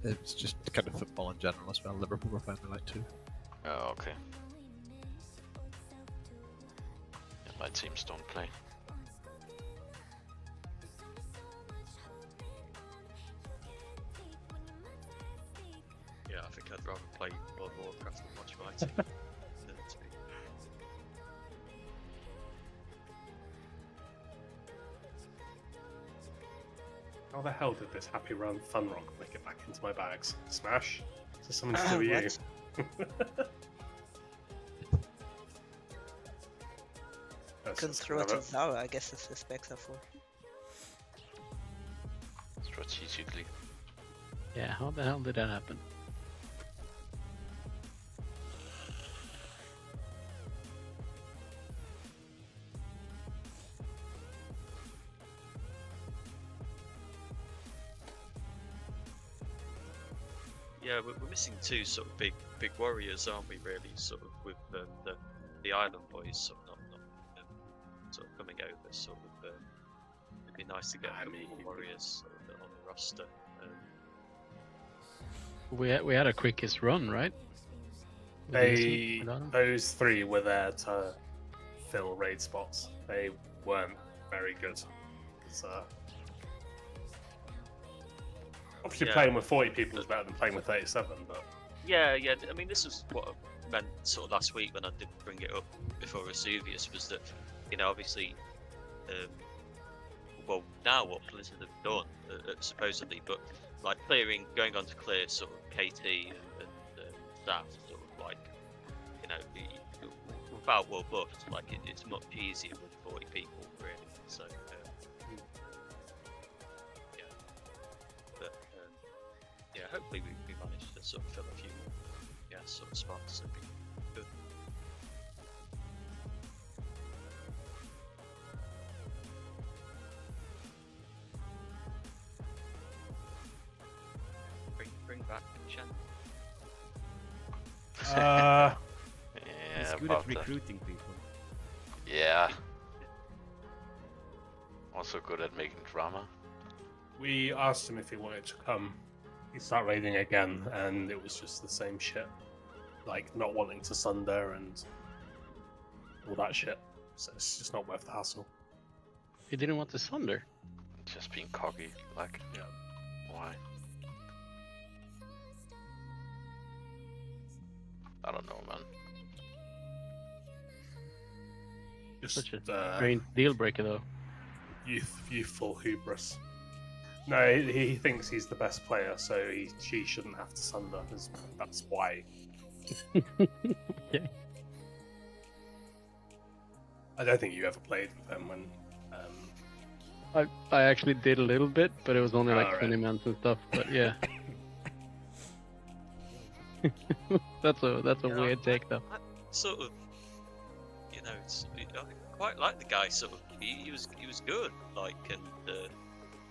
It's just kind of football in general as well. Liverpool were playing like too. Oh, okay. Yeah, my teams don't play. Yeah, I think I'd rather play World of Warcraft than watch my team. How the hell did this Happy Run Fun Rock make it back into my bags? Smash? Is this something to do with you? Couldn't throw it to Zara, I guess that's the specs are for. Strategically. Yeah, how the hell did that happen? Yeah, we're missing two sort of big warriors, aren't we? Really, sort of with the Island boys sort of not sort of coming over. Sort of, it'd be nice to get a couple more warriors sort of on the roster. We had a quickest run, right? Those three were there to fill raid spots. They weren't very good. So obviously, playing with 40 people is better than playing with 37. But yeah. I mean, this was what I meant sort of last week when I did bring it up before Vesuvius, was that obviously, well, now what Blizzard have done supposedly, but like going on to clear sort of KT and staff, sort of like, without world buffs, like it's much easier with 40 people, really. So yeah, but yeah, hopefully we manage to sort of fill a few more, sort of spots. It'd be good. Bring back Shen. Yeah, He's good at recruiting people. Yeah. Also good at making drama. we asked him if he wanted to come. He started raiding again, and it was just the same shit. Like, not wanting to sunder and all that shit. So it's just not worth the hassle. He didn't want to sunder. Just being cocky, like, Yeah. why? I don't know, man. Just Such a strange deal breaker, though. youthful hubris. No, he thinks he's the best player, so she shouldn't have to sunder. That's why. Okay. I don't think you ever played with them when. I actually did a little bit, but it was only like Alright. 20 months and stuff. But yeah, that's a weird take, though. I sort of, I quite like the guy. Sort of, he was good, like, and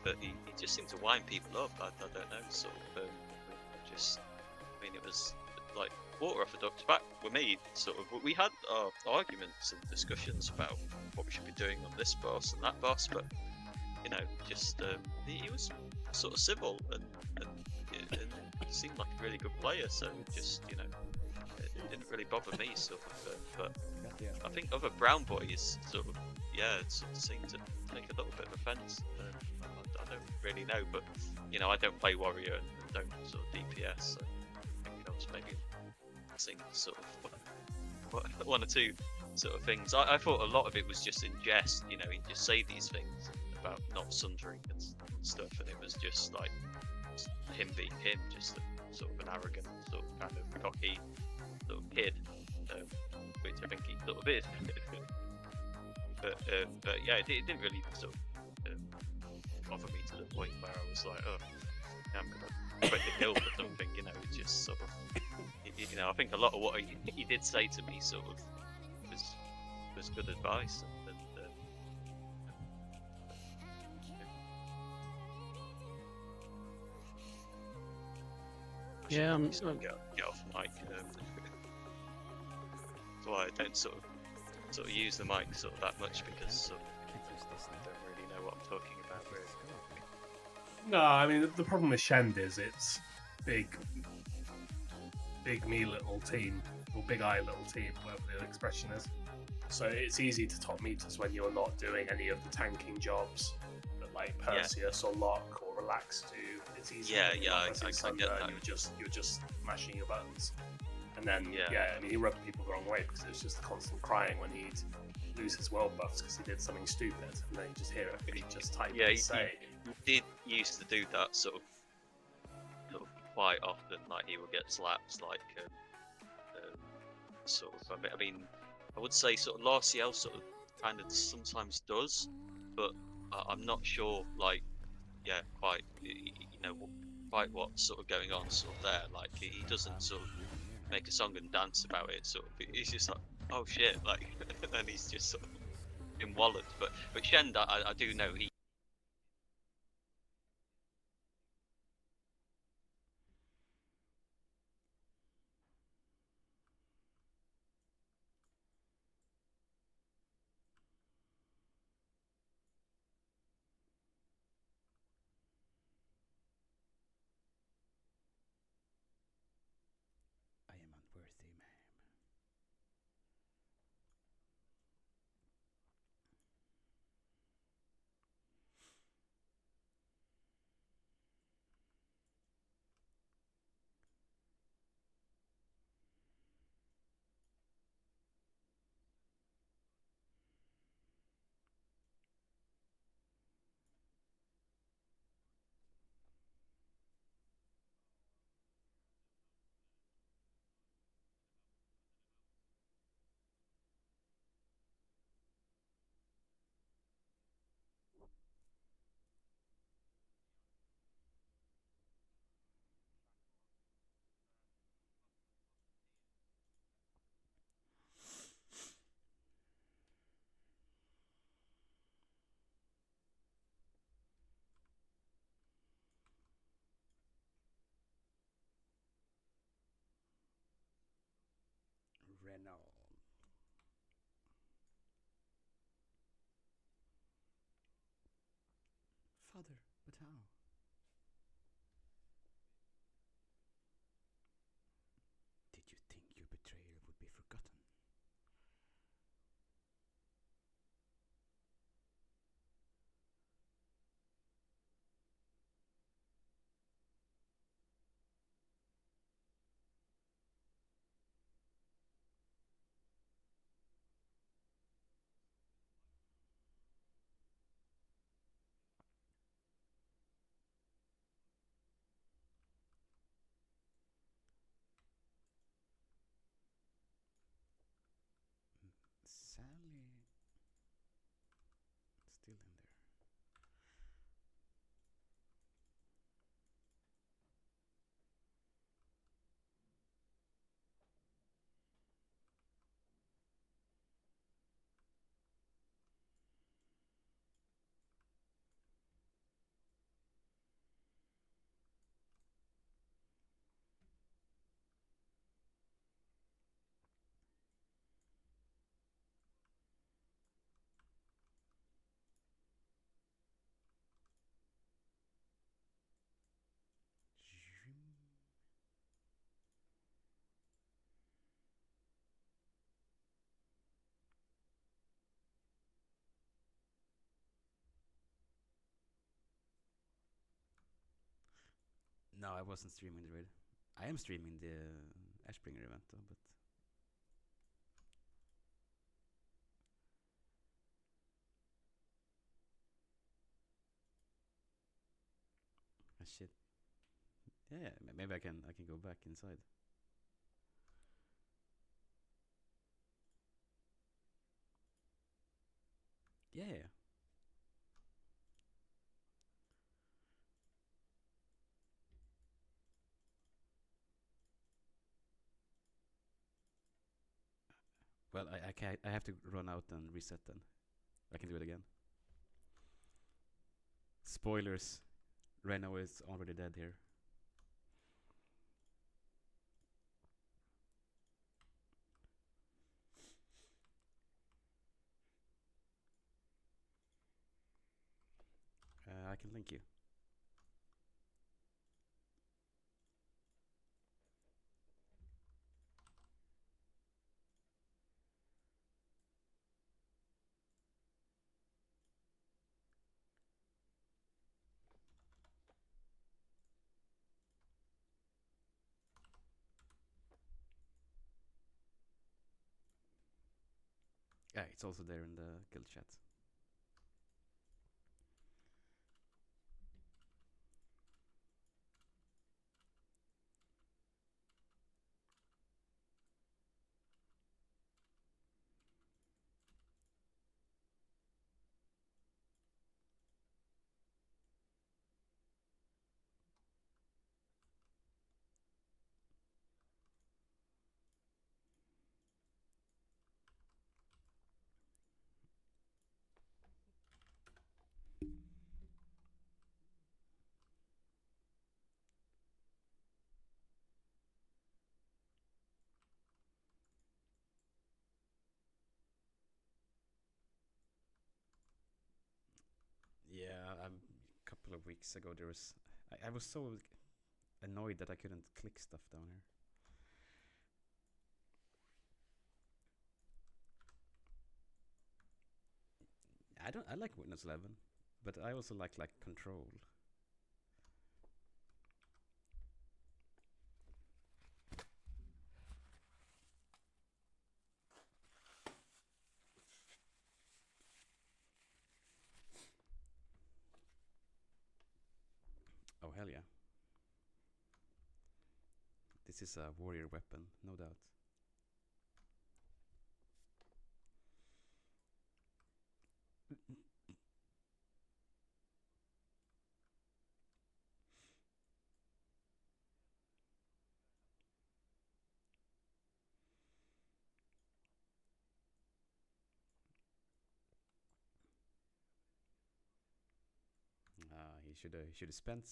but he just seemed to wind people up. I don't know, sort of, I mean, it was like water off a duck's back with me. Sort of, we had our arguments and discussions about what we should be doing on this boss and that boss, but just he was sort of civil and he seemed like a really good player. So just it didn't really bother me, sort of. But I think other brown boys sort of seem to take a little bit of offence. I don't really know, but I don't play warrior and don't sort of DPS. So I think I was maybe seeing sort of one or two sort of things. I thought a lot of it was just in jest. He'd just say these things about not sundering and stuff, and it was just like him being him, just sort of an arrogant, sort of kind of cocky little kid, which I think he sort of is. but yeah, it didn't really sort of bother me to the point where I was like, oh, I'm gonna quit the guild or something. It just sort of, I think a lot of what he did say to me sort of was good advice. And Yeah, get off mic. That's why I don't sort of use the mic sort of that much, because I don't really know what I'm talking about. Really. No, I mean the problem with Shend is big me little team, or big eye little team, whatever the expression is. So it's easy to top meters when you're not doing any of the tanking jobs that like Perseus or Locke or Relax do. It's easy. Yeah, to yeah, I Thunder, get that. You're just mashing your buttons, and then Yeah. I mean he rubbed people the wrong way because it was just constant crying when he'd lose his world buffs because he did something stupid, and then you just hear it. He just type and say. He did used to do that sort of quite often. Like he would get slaps, like sort of. I mean, I would say sort of Larciel sort of kind of sometimes does, but I'm not sure. Like, yeah, quite quite what's sort of going on sort of there. Like he doesn't sort of make a song and dance about it. Sort of, he's just like, oh shit, like, and then he's just sort of been walloped. But Shend, I do know he. I am unworthy, ma'am. Renault. Father, but how? Did you think your betrayal would be forgotten? Sally still in there. No, I wasn't streaming the raid. I am streaming the Ashbringer event though, but shit. Yeah, maybe I can go back inside. Yeah. Well, I have to run out and reset then. I can do it again. Spoilers. Reno is already dead here. I can link you. Yeah, it's also there in the guild chat. Yeah, a couple of weeks ago there was. I was so annoyed that I couldn't click stuff down here. I like Windows 11, but I also like Control. Oh hell yeah! This is a warrior weapon, no doubt. He should have spent.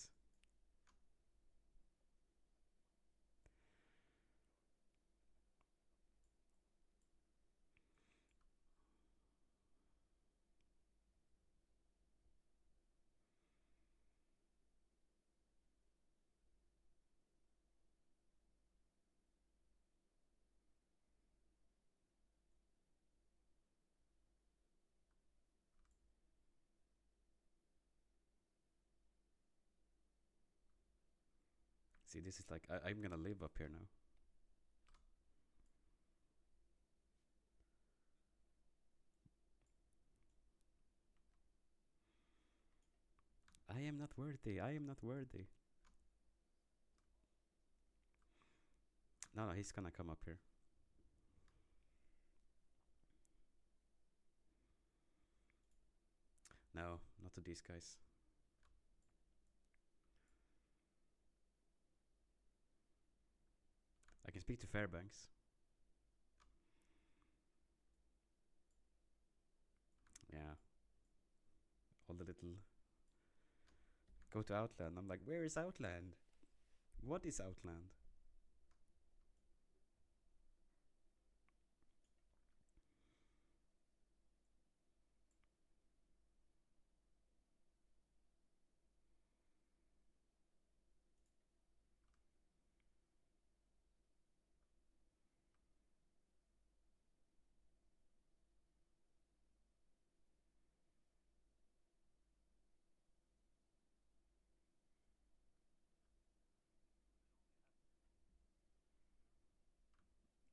See, this is like I'm gonna live up here now. I am not worthy. I am not worthy. No, he's gonna come up here. No, not to these guys. I can speak to Fairbanks. Yeah. All the little... Go to Outland. I'm like, where is Outland? What is Outland?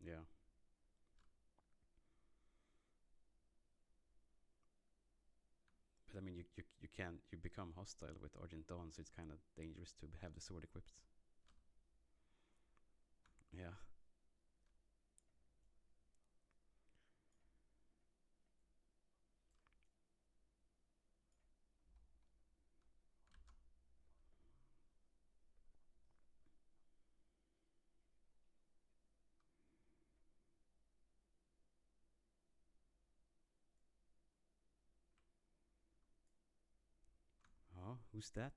Yeah. But I mean, you can you become hostile with Argent Dawn, so it's kind of dangerous to have the sword equipped. Yeah. Oh, who's that?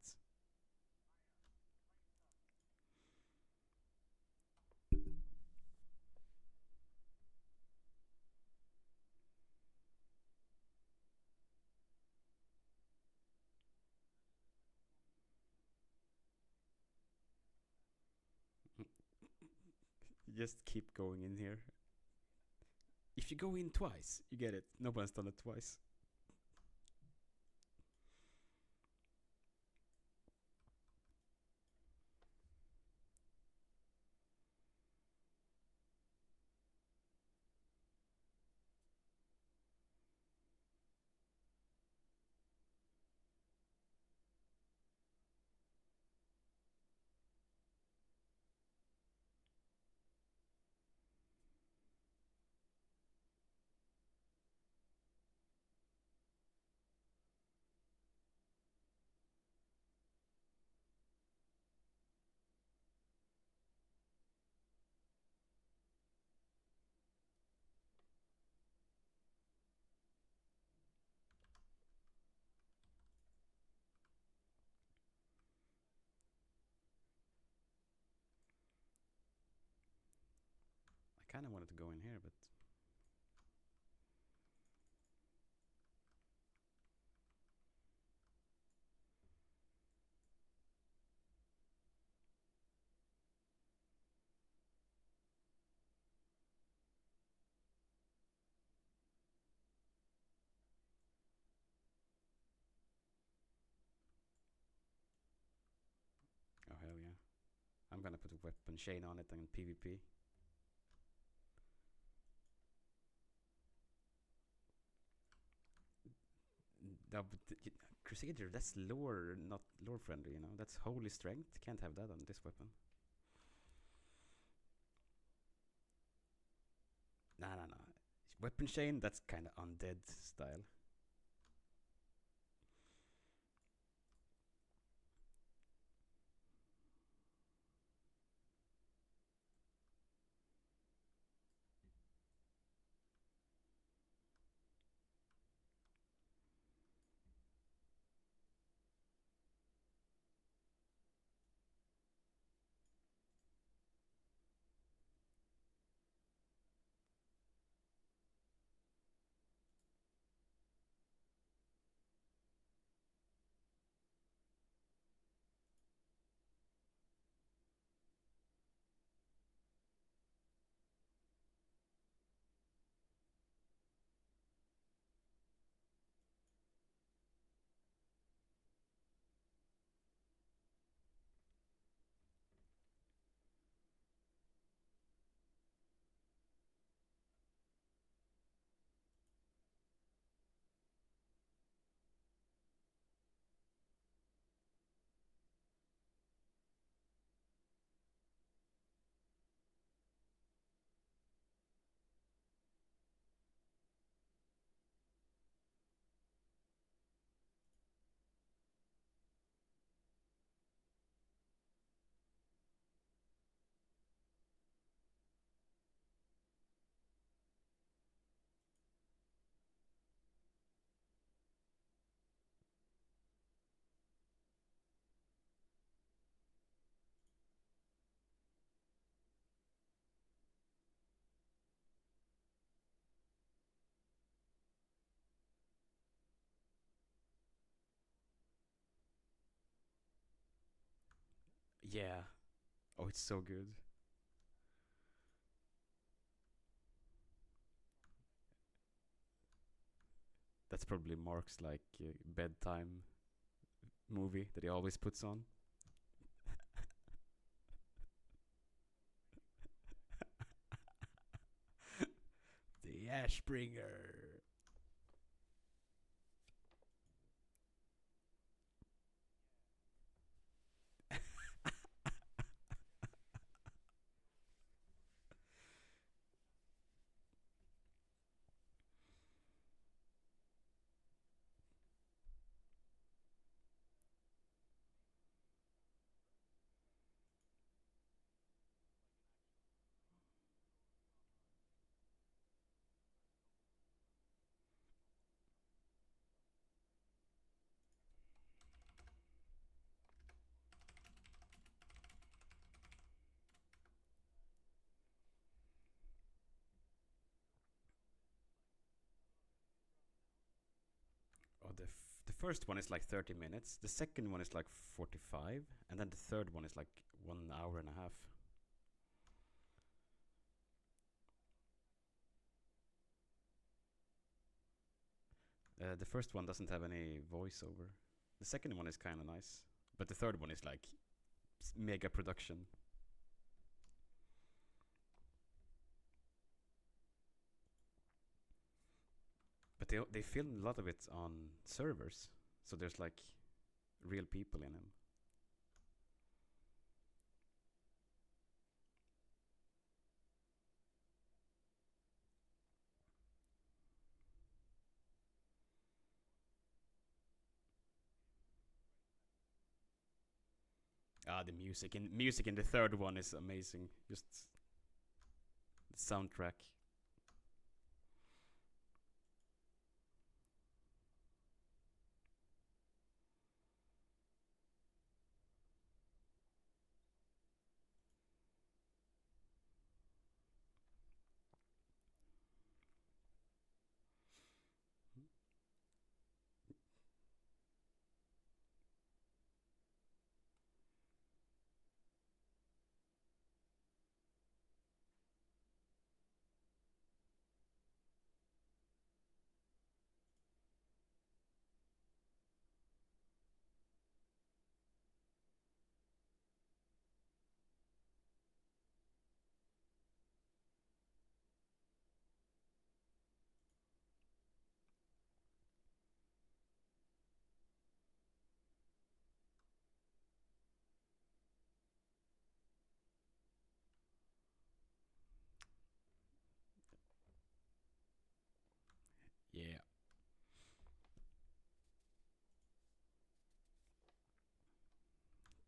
Just keep going in here. If you go in twice, you get it. No one's done it twice. kind of wanted to go in here, but oh hell yeah. I'm gonna put a weapon chain on it and PvP. No, but Crusader, that's lore, not lore friendly, you know? That's holy strength. Can't have that on this weapon. Nah. Weapon chain, that's kind of undead style. Yeah. Oh, it's so good. That's probably Mark's like bedtime movie that he always puts on. The Ashbringer. Oh, the first one is like 30 minutes. The second one is like 45, and then the third one is like 1 hour and a half. The first one doesn't have any voiceover. The second one is kind of nice, but the third one is like mega production. But they film a lot of it on servers, so there's like real people in them. Ah, the music in the third one is amazing. Just the soundtrack.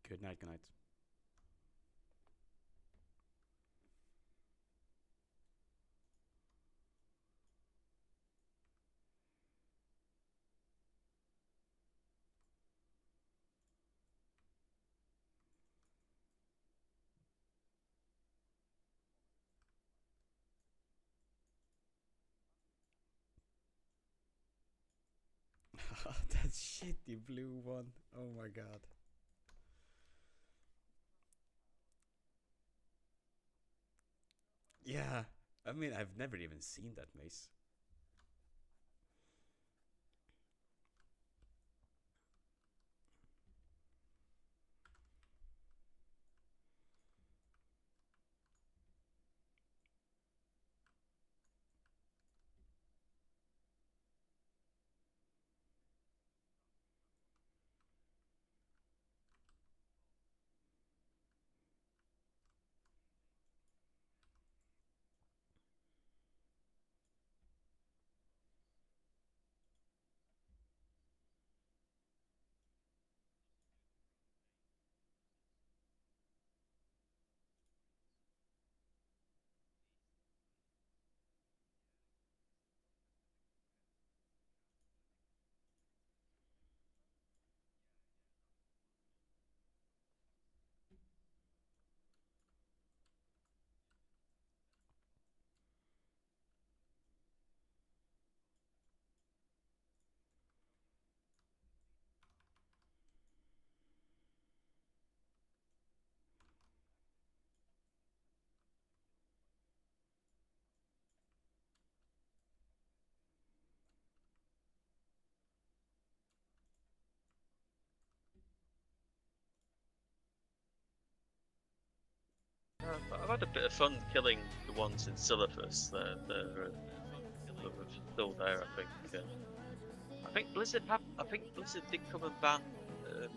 Good night, good night. That shitty blue one. Oh my god. Yeah. I mean, I've never even seen that mace. But I've had a bit of fun killing the ones in Silithus. They're still there, I think. I think Blizzard did come and ban. I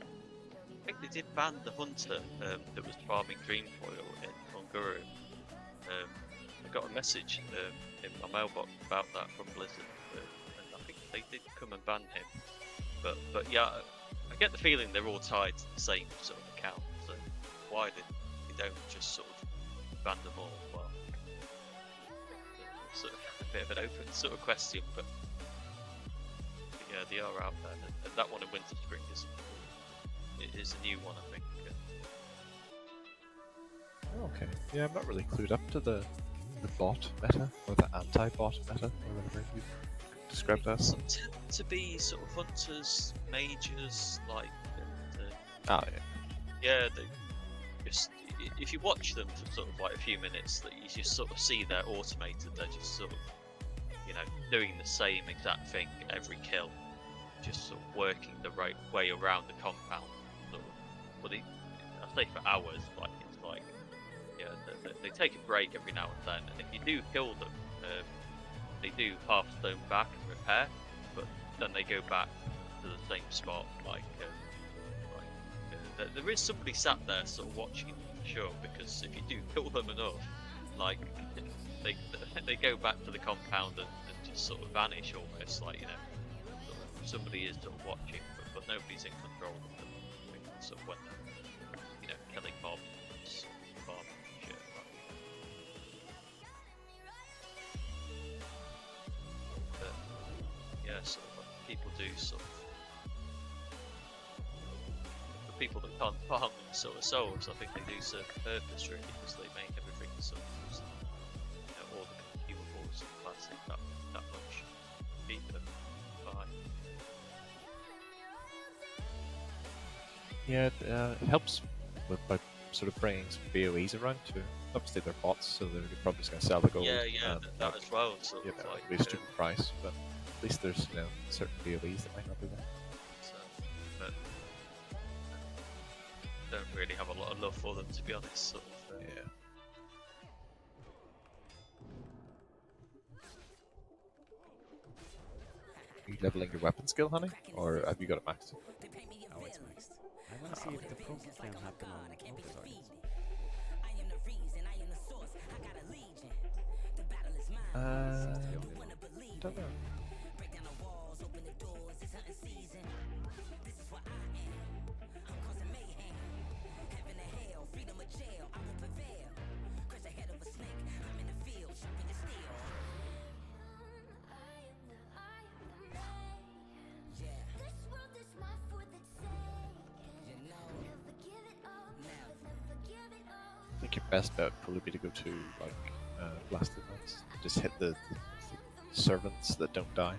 think they did ban the hunter that was farming Dreamfoil in Unguru. I got a message in my mailbox about that from Blizzard, and I think they did come and ban him. But yeah, I get the feeling they're all tied to the same sort of account. So why they don't just sort of ban them all? Well, sort of a bit of an open sort of question, but yeah, they are out there, and that one in Winter Spring is a new one, I think. Okay. Yeah, I'm not really clued up to the bot meta or the anti-bot meta or whatever you described as. Some tend to be sort of hunters, mages, like. Yeah. Yeah, they just if you watch them for sort of like a few minutes, that you just sort of see they're automated. They're just sort of, doing the same exact thing every kill, just sort of working the right way around the compound. Sort of, well, I say for hours, like it's like, yeah, they take a break every now and then, and if you do kill them, they do half stone back and repair, but then they go back to the same spot. There is somebody sat there sort of watching them for sure, because if you do kill them enough, like they go back to the compound and just sort of vanish almost, like sort of somebody is sort of watching, but nobody's in control of them. Sort of when they're killing mobs, farming and shit. But yeah, sort of people do sort of. People that can't farm them sort of souls, I think they do serve a purpose really, because they make everything sort of, all the consumables and plastic that much cheaper to buy. Yeah, it helps by sort of bringing some BOEs around too. Obviously they're bots, so they're probably just going to sell the gold. Yeah, that as well. Sort of like, at least stupid price, but at least there's certain BOEs that might not be there. So, but don't really have a lot of love for them, to be honest. Sort of, Yeah. Are you leveling your weapon skill, honey? Or have you got it maxed? Oh, it's mixed. I want to see if the poke can happen on auto targets. Don't know. think your best bet would probably be to go to like blasted ones. Just hit the servants that don't die.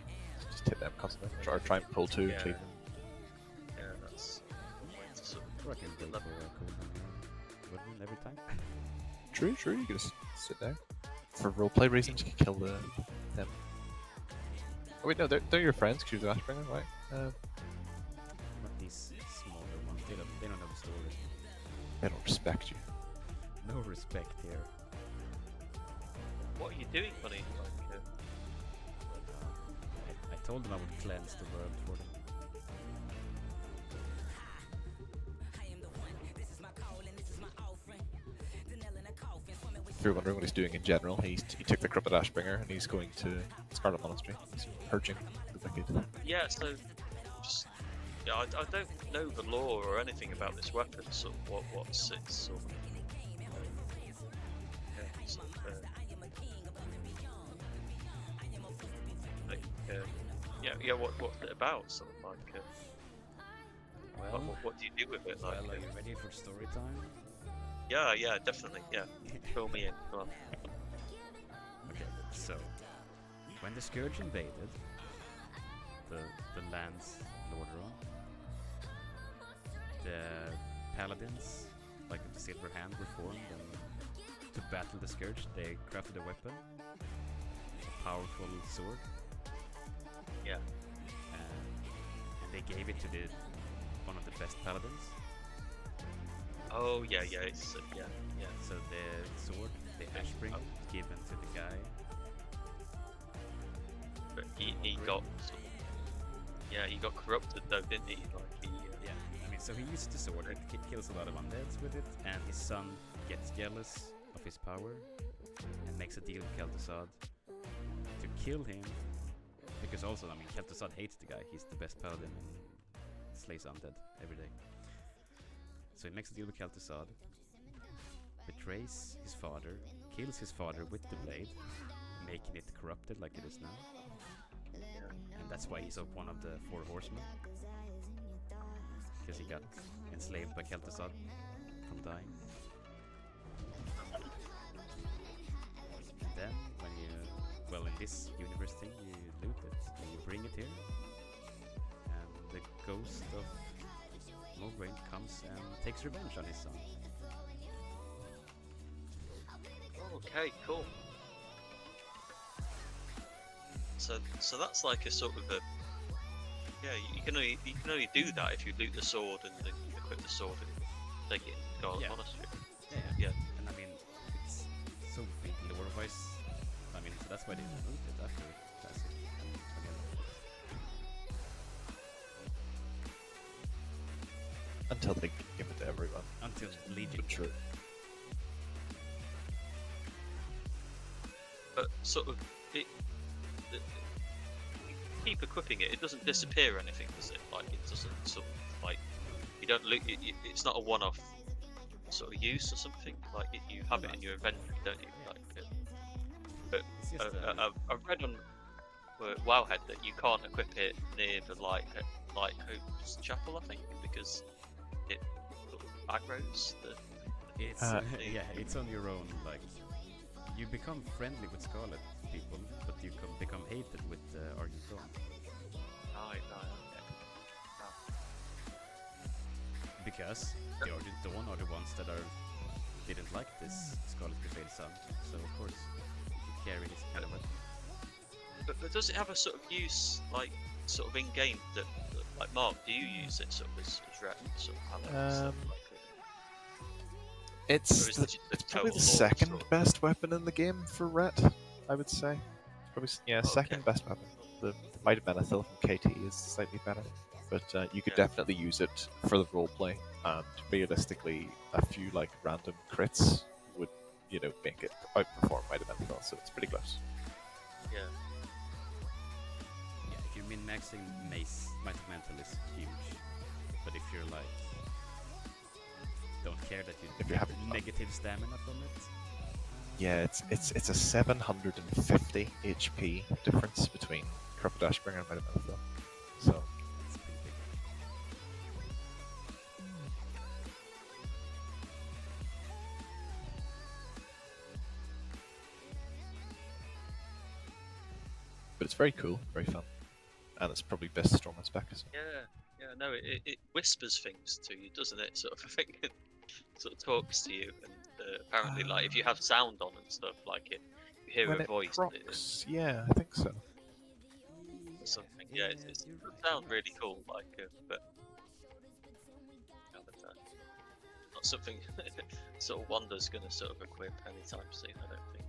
Just hit them constantly. Or try and pull two and clean them. Yeah, that's one way to sort of Or I can go for a cooldown woodman every time. True. You can just sit there. For roleplay reasons, you can kill them. Oh wait, no, they're your friends because you're the Ashbringer, right? Not these smaller ones. They don't know the story. They don't respect you. No respect here. what are you doing, buddy? Like, I told them I would cleanse the world for them. If you're wondering what he's doing in general, he took the Corrupted Ashbringer and he's going to Scarlet Monastery. He's purging the wicked. yeah, so just yeah, I don't know the lore or anything about this weapon. So what's its sort of yeah, sort of, yeah, what's it about? Sort of like, what do you do with it? Like, Well, are you ready for story time? yeah, definitely, yeah. Fill me in. Come on. Okay, so when the Scourge invaded the lands Lordaeron, the paladins, like the Silver Hand, were formed, and to battle the Scourge, they crafted a weapon, a powerful sword. Yeah. And they gave it to one of the best paladins. Oh yeah, it's yeah. So the sword, the Ashbringer, was given to the guy. But he got he got corrupted though, didn't he? Like Yeah, I mean, so he uses the sword, it kills a lot of undeads with it, and his son gets jealous of his power and makes a deal with Kel'Thuzad to kill him, because also, I mean, Kel'Thuzad hates the guy, he's the best paladin and slays undead every day. So he makes a deal with Kel'Thuzad, betrays his father, kills his father with the blade, making it corrupted like it is now. And that's why he's one of the 4 horsemen. Because he got enslaved by Kel'Thuzad from dying. And then, when you, in this universe thing, you loot it, and you bring it here. And the ghost of Mograine comes and takes revenge on his son. okay, cool. So that's like a sort of a you can only do that if you loot the sword and then equip the sword and take it and go to the monastery. Yeah. And I mean, it's so big lore-wise. I mean, so that's why they moved it after Classic. And Until they give it to everyone. until Legion. True. But sort of you keep equipping it. It doesn't disappear or anything, does it? Like it doesn't sort of like you don't loot. It's not a one-off sort of use or something. Like you have it in your inventory, don't you? Like, but It's just I've read on Wowhead that you can't equip it near the Light Hope's Chapel, I think, because it sort of aggroes the. it's it's on your own. Like you become friendly with Scarlet people, but you become hated with Argent Dawn. Right, okay. Because the Argent Dawn are the ones that didn't like this Scarlet Crusade son. So of course you carry this kind of weapon. But does it have a sort of use, like sort of in game that like Mark? Do you use it sort of as rep, sort of have it, stuff like It's Or is it just it's a probably the total second sword? best weapon in the game for Ret, I would say. It's probably second best weapon. The Might of Menethil from KT is slightly better, but you could definitely use it for the roleplay. And realistically, a few like random crits would make it outperform Might of Menethil, so it's pretty close. Yeah. Yeah, if you're min-maxing Mace, Might of Mental is huge. But if you're like don't care that you If you're having fun. negative stamina from it, Yeah, it's a 750 HP difference between Corrupted Ashbringer and Might of Menethil. So it's pretty big. it's very cool, very fun, and it's probably best storm and spec. So. Yeah, no, it whispers things to you, doesn't it? Sort of thing, it sort of talks to you, and apparently, like if you have sound on and stuff, like it, you hear When a it voice. procs, yeah, I think so. Or something. Yeah, it sounds really cool. Like, but not something sort of Wanda's gonna sort of equip anytime soon. I don't think.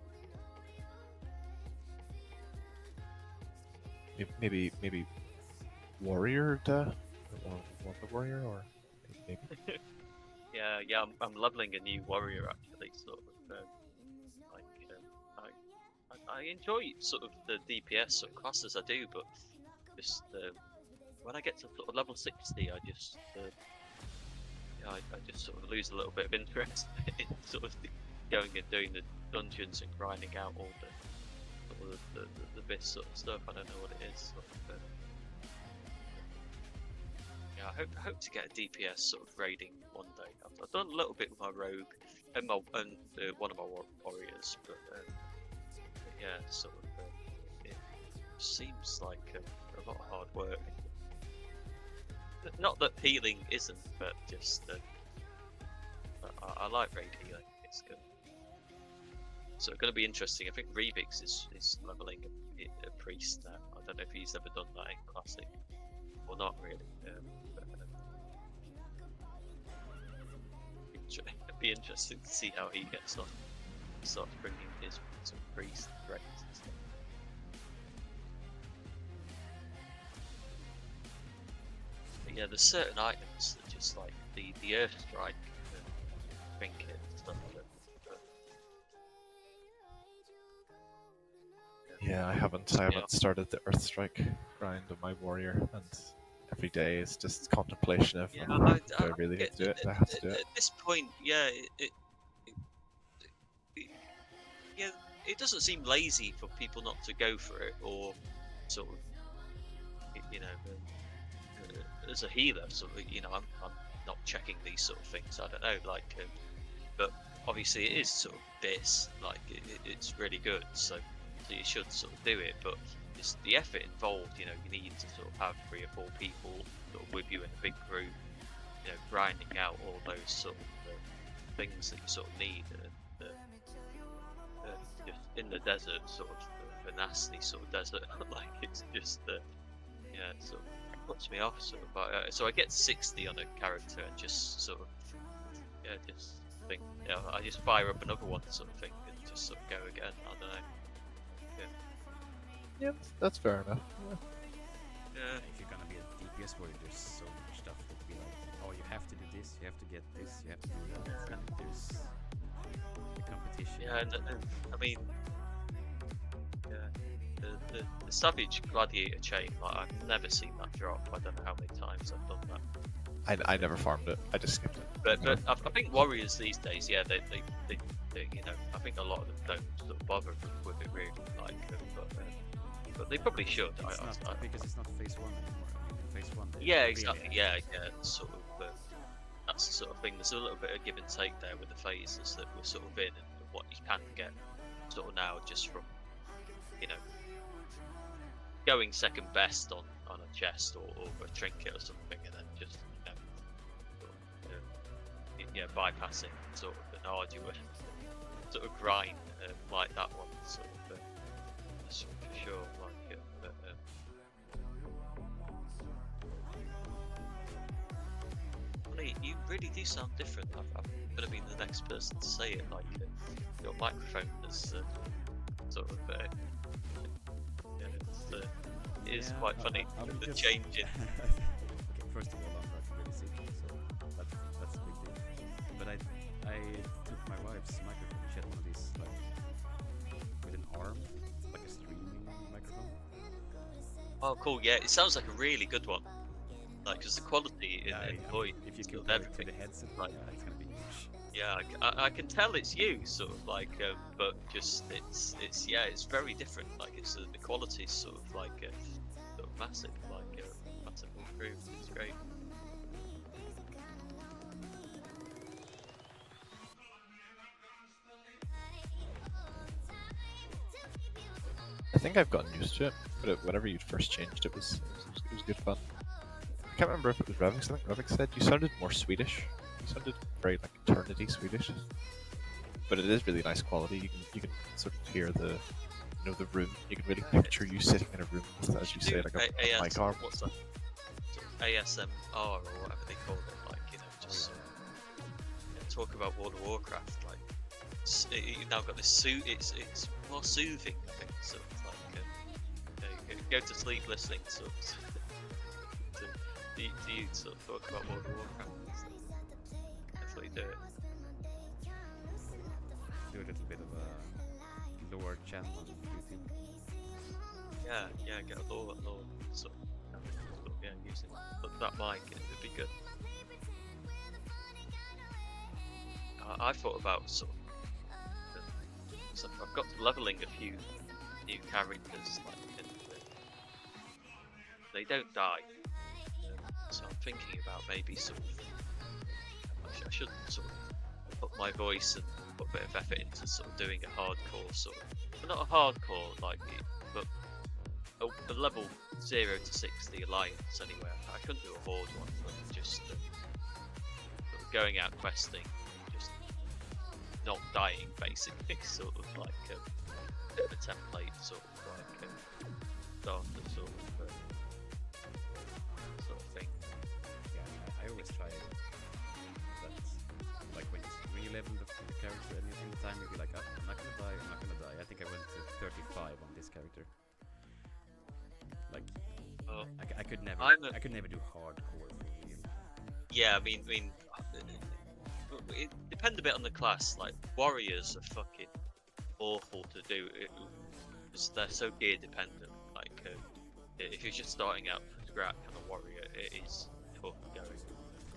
Maybe warrior or Wanda warrior, or maybe. Yeah, I'm leveling a new warrior actually. Sort of like I enjoy sort of the DPS sort of classes I do, but just when I get to sort of level 60, I just I just sort of lose a little bit of interest in sort of going and doing the dungeons and grinding out all the best sort of stuff. I don't know what it is. Sort of, yeah, I hope to get a DPS sort of raiding one day. I've done a little bit with my rogue and one of my warriors, but yeah, sort of it seems like a lot of hard work. Not that healing isn't, but just I like raid healing. It's good. So it's going to be interesting. I think Rebix is leveling a priest now. I don't know if he's ever done that in Classic or not really. But, it'd be interesting to see how he gets on. Starts bringing his some priest rates and stuff. But yeah, there's certain items that just like the Earth Strike, trinket and stuff like that. Yeah, I haven't started the Earth Strike grind of my warrior, and every day is just contemplation of do I really need to do it? Do I have to do it? At this point, yeah, it doesn't seem lazy for people not to go for it, or sort of, you know, as a healer, sort of, you know, I'm not checking these sort of things. I don't know, like, but obviously it is sort of this, like, it's really good, so you should sort of do it, but it's the effort involved. You know, you need to sort of have 3 or 4 people sort of with you in a big group, you know, grinding out all those sort of things that you sort of need, and just in the desert, sort of a nasty sort of desert, like it's just yeah, it sort of puts me off sort of. So I get 60 on a character and just sort of just think, you know, I just fire up another one sort of thing and just sort of go again. I don't know. Yeah, that's fair enough. Yeah. If you're gonna be a DPS warrior, there's so much stuff that be like, oh, you have to do this, you have to get this, you have to do that. And there's the competition. Yeah, and I mean, yeah, the Savage Gladiator chain, like I've never seen that drop. I don't know how many times I've done that. I never farmed it. I just skipped it. But I think warriors these days, yeah, they you know, I think a lot of them don't sort of bother with it really, like, but they probably should. It's not, because it's not phase 1 anymore. I mean, in phase 1. Yeah, exactly. Yeah, sort of. That's the sort of thing. There's a little bit of give and take there with the phases that we're sort of in, and what you can get sort of now just from, you know, going second best on a chest or a trinket or something, and then just, you know, bypassing sort of an arduous sort of grind like that one, sort of, for sure. Like, you really do sound different. I'm gonna be the next person to say it. Like, your microphone is sort of, it is quite funny. The change in. Okay, first of all, I'm not really sick, so that's a big deal. But I took my wife's microphone. She had one of these, like, with an arm, like a streaming microphone. Oh, cool! Yeah, it sounds like a really good one. Like, because the quality in voice, if you sort can of put it to everything, the headset, like, yeah, it's gonna be huge. yeah, I can tell it's you, sort of like, but just it's very different. Like, it's the quality is sort of like sort of massive, like massive improved. It's great. I think I've gotten used to it, but whenever you first changed, it was good fun. I can't remember if it was Revix. I think Revix said you sounded more Swedish. You sounded very like eternity Swedish, but it is really nice quality. You can sort of hear the the room. You can really picture you sitting in a room with, as you say, like a mic arm. What's that? Sort of ASMR or whatever they call it. Like just talk about World of Warcraft. Like you've now got this suit. It's more soothing. I think so. It's like go to sleep listening. So do you sort of talk about World of Warcraft? That's what you do it. Do a little bit of a lore channel on YouTube. Yeah, get a lore. So yeah, using that mic, it'd be good. I thought about sort of. So I've got to leveling a few new characters, like, and they don't die. So I'm thinking about maybe sort of. I shouldn't sort of put my voice and put a bit of effort into sort of doing a hardcore sort of, but not a hardcore like it, but a level 0 to 60 alliance anyway. I couldn't do a horde one, but just sort of going out questing, just not dying basically, sort of like a bit of a template, sort of like starter sort of thing. Yeah, I always try that. Like when you level the character, and in the time you'll be like, oh, I'm not gonna die. I think I went to 35 on this character. Like, I could never do hardcore. Yeah, I mean, it depends a bit on the class. Like warriors are fucking awful to do because they're so gear dependent. Like if you're just starting out from scratch on a warrior, it is tough going.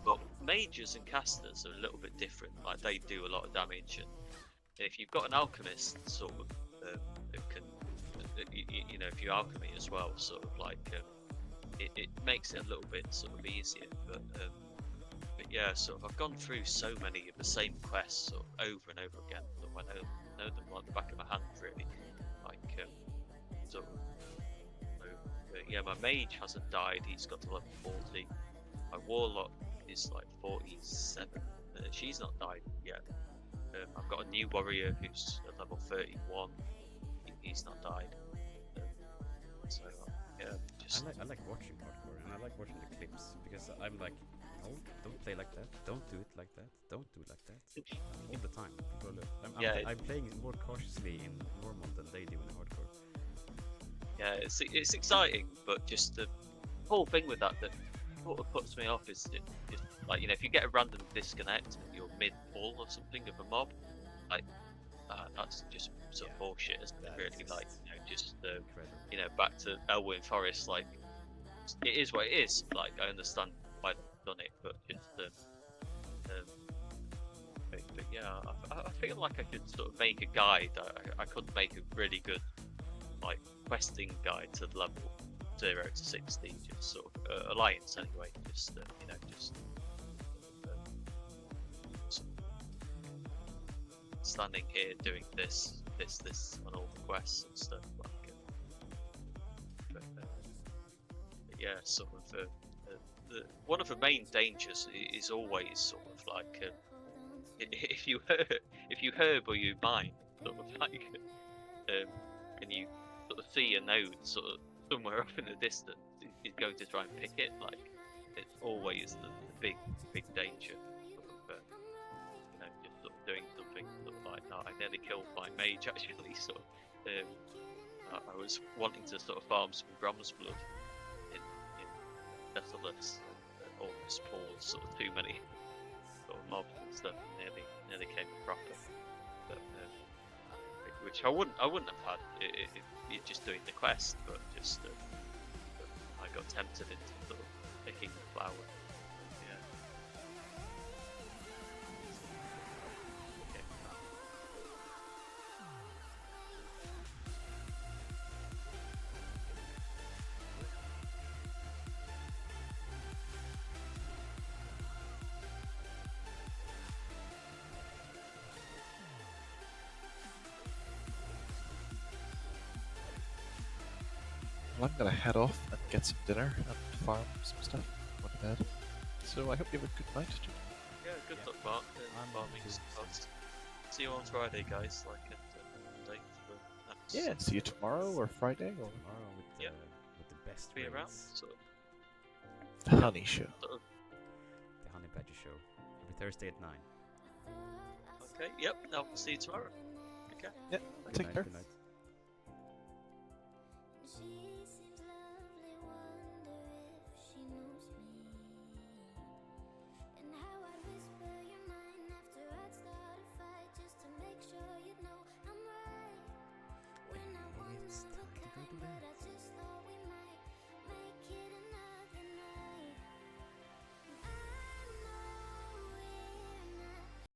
But mages and casters are a little bit different. Like they do a lot of damage, and if you've got an alchemist, sort of, that can, if you alchemy as well, sort of like, it makes it a little bit sort of easier. But yeah, sort of, I've gone through so many of the same quests sort of over and over again that I know them like the back of my hand, really. Like, sort of. Yeah, my mage hasn't died. He's got to level 40. My warlock is like 47. She's not died yet. I've got a new warrior who's at level 31. He's not died. So yeah, just I like watching hardcore, and I like watching the clips because I'm like, no, don't play like that. Don't do it like that. Don't do it like that. All the time. People are, I'm playing more cautiously in normal than they do in hardcore. Yeah, it's exciting, but just the whole thing with that sort of puts me off is just like, if you get a random disconnect and you're mid-pull or something of a mob, like that's just sort of bullshit, isn't it? Really, like just back to Elwyn Forest, like it is what it is. Like I understand why they've done it, but just but yeah, I feel like I could sort of make a guide. I could make a really good like questing guide to the level 0 to 60, just sort of alliance anyway. Just standing here doing this on all the quests and stuff like. But yeah, sort of. One of the main dangers is always sort of like if you herb or you mine, sort of like, and you sort of see a node sort of somewhere up in the distance, is going to try and pick it. Like it's always the big danger. Sort of, just sort of doing something sort of like that. I nearly killed my mage actually. Sort of, I was wanting to sort of farm some Grom's blood in Desolus, almost pulled sort of too many sort of mobs and stuff. Nearly came proper. But, which I wouldn't have had if you're just doing the quest, but just I got tempted into sort of picking the flower. Yeah. Okay. Well, I'm gonna head off and get some dinner and farm some stuff. Go to bed. So I hope you have a good night. Yeah, good Yeah. luck, Mark. I'm Farming too. stuff. See you on Friday, guys. Like at late for Yeah, and see you tomorrow or Friday or Tomorrow Yep. with the best Be around. raids. So, the Honey Show. sort of, The Honey Badger Show. Every Thursday at 9. okay. Yep. I'll see you tomorrow. Okay. Yeah, Good take night, care. good night. She